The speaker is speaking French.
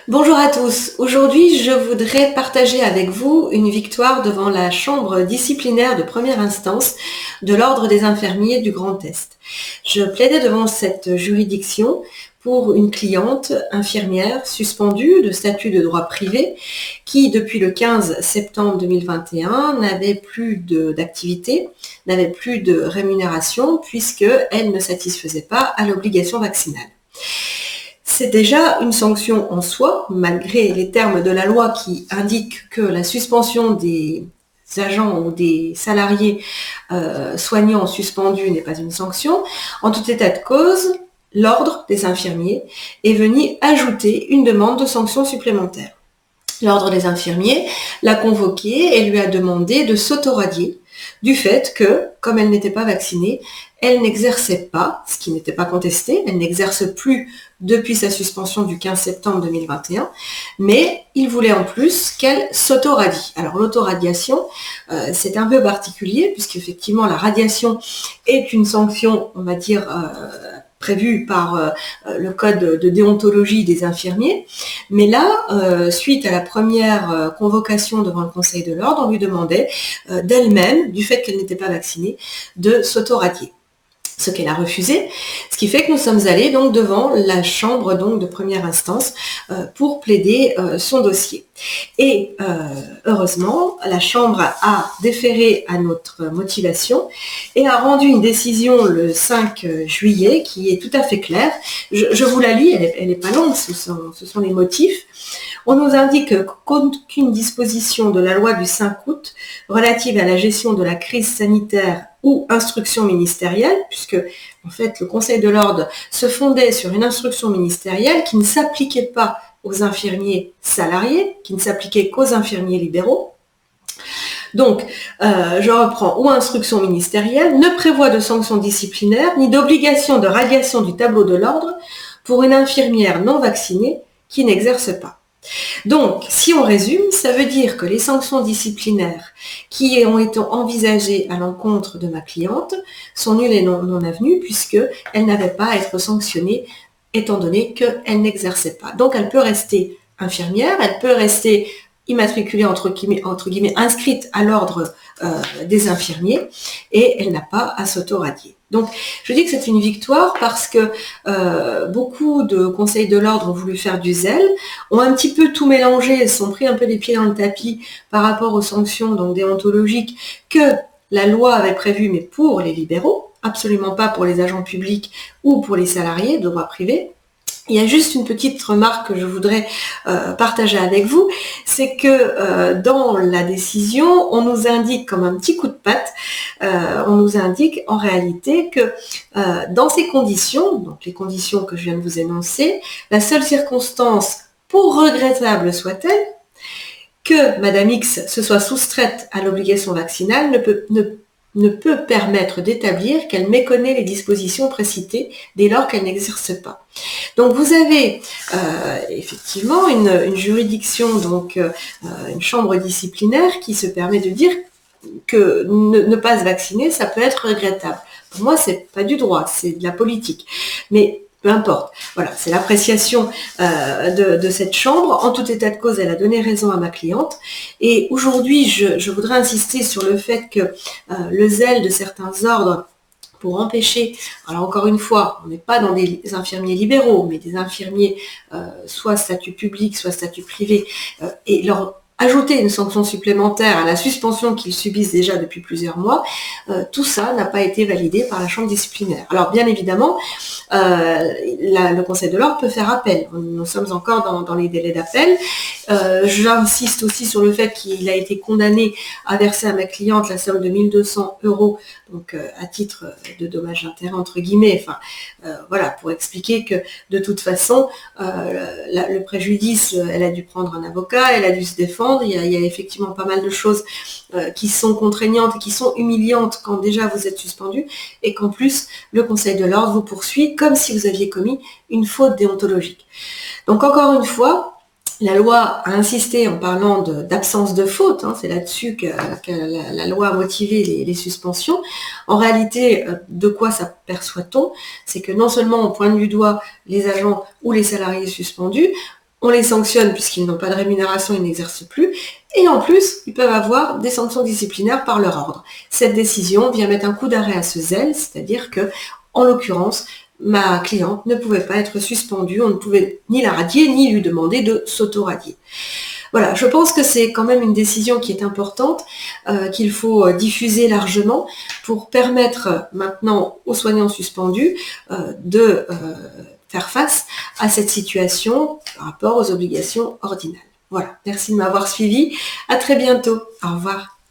Bonjour à tous. Aujourd'hui, je voudrais partager avec vous une victoire devant la chambre disciplinaire de première instance de l'Ordre des infirmiers du Grand Est. Je plaidais devant cette juridiction pour une cliente infirmière suspendue de statut de droit privé qui, depuis le 15 septembre 2021, n'avait plus d'activité, n'avait plus de rémunération puisqu'elle ne satisfaisait pas à l'obligation vaccinale. C'est déjà une sanction en soi, malgré les termes de la loi qui indiquent que la suspension des agents ou des salariés soignants suspendus n'est pas une sanction. En tout état de cause, l'Ordre des infirmiers est venu ajouter une demande de sanction supplémentaire. L'Ordre des infirmiers l'a convoquée et lui a demandé de s'autoradier du fait que, comme elle n'était pas vaccinée, elle n'exerçait pas, ce qui n'était pas contesté, elle n'exerce plus depuis sa suspension du 15 septembre 2021, mais il voulait en plus qu'elle s'autoradie. Alors l'autoradiation, c'est un peu particulier, puisqu'effectivement la radiation est une sanction, on va dire, prévue par le code de déontologie des infirmiers. Mais là, suite à la première convocation devant le Conseil de l'Ordre, on lui demandait d'elle-même, du fait qu'elle n'était pas vaccinée, de s'autoradier. Ce qu'elle a refusé, ce qui fait que nous sommes allés donc devant la chambre donc de première instance pour plaider son dossier. Et heureusement, la chambre a déféré à notre motivation et a rendu une décision le 5 juillet qui est tout à fait claire. Je vous la lis, elle est pas longue, ce sont les motifs. On nous indique qu'aucune disposition de la loi du 5 août relative à la gestion de la crise sanitaire ou instruction ministérielle, puisque en fait le Conseil de l'Ordre se fondait sur une instruction ministérielle qui ne s'appliquait pas aux infirmiers salariés, qui ne s'appliquait qu'aux infirmiers libéraux. Donc, je reprends, ou instruction ministérielle, ne prévoit de sanctions disciplinaires ni d'obligation de radiation du tableau de l'ordre pour une infirmière non vaccinée qui n'exerce pas. Donc, si on résume, ça veut dire que les sanctions disciplinaires qui ont été envisagées à l'encontre de ma cliente sont nulles et non avenues puisqu'elle n'avait pas à être sanctionnée étant donné qu'elle n'exerçait pas. Donc, elle peut rester infirmière, elle peut rester immatriculée entre guillemets inscrite à l'ordre des infirmiers et elle n'a pas à s'autoradier. Donc, je dis que c'est une victoire parce que beaucoup de conseils de l'ordre ont voulu faire du zèle, ont un petit peu tout mélangé, se sont pris un peu les pieds dans le tapis par rapport aux sanctions donc déontologiques que la loi avait prévues, mais pour les libéraux, absolument pas pour les agents publics ou pour les salariés de droit privé. Il y a juste une petite remarque que je voudrais partager avec vous, c'est que dans la décision, on nous indique comme un petit coup de patte, on nous indique en réalité que dans ces conditions, donc les conditions que je viens de vous énoncer, la seule circonstance, pour regrettable soit-elle, que Madame X se soit soustraite à l'obligation vaccinale ne peut permettre d'établir qu'elle méconnaît les dispositions précitées dès lors qu'elle n'exerce pas. Donc vous avez effectivement une juridiction, donc une chambre disciplinaire qui se permet de dire que ne pas se vacciner, ça peut être regrettable. Pour moi, c'est pas du droit, c'est de la politique. Mais peu importe. Voilà, c'est l'appréciation de cette chambre. En tout état de cause, elle a donné raison à ma cliente. Et aujourd'hui, je voudrais insister sur le fait que le zèle de certains ordres pour empêcher, alors encore une fois, on n'est pas dans des infirmiers libéraux, mais des infirmiers soit statut public, soit statut privé, et leur ajouter une sanction supplémentaire à la suspension qu'ils subissent déjà depuis plusieurs mois, tout ça n'a pas été validé par la chambre disciplinaire. Alors bien évidemment, le Conseil de l'Ordre peut faire appel. Nous sommes encore dans les délais d'appel. J'insiste aussi sur le fait qu'il a été condamné à verser à ma cliente la somme de 1 200 €, donc à titre de dommages d'intérêt entre guillemets. Enfin, voilà, pour expliquer que de toute façon, le préjudice, elle a dû prendre un avocat, elle a dû se défendre. Il y a effectivement pas mal de choses qui sont contraignantes et qui sont humiliantes quand déjà vous êtes suspendu et qu'en plus le Conseil de l'Ordre vous poursuit comme si vous aviez commis une faute déontologique. Donc encore une fois, la loi a insisté en parlant d'absence de faute, c'est là-dessus que la loi a motivé les suspensions. En réalité, de quoi s'aperçoit-on? C'est que non seulement on pointe du doigt les agents ou les salariés suspendus, on les sanctionne puisqu'ils n'ont pas de rémunération, ils n'exercent plus, et en plus, ils peuvent avoir des sanctions disciplinaires par leur ordre. Cette décision vient mettre un coup d'arrêt à ce zèle, c'est-à-dire que, en l'occurrence, ma cliente ne pouvait pas être suspendue, on ne pouvait ni la radier, ni lui demander de s'auto-radier. Voilà, je pense que c'est quand même une décision qui est importante, qu'il faut diffuser largement pour permettre maintenant aux soignants suspendus de faire face à cette situation par rapport aux obligations ordinales. Voilà, merci de m'avoir suivi. À très bientôt. Au revoir.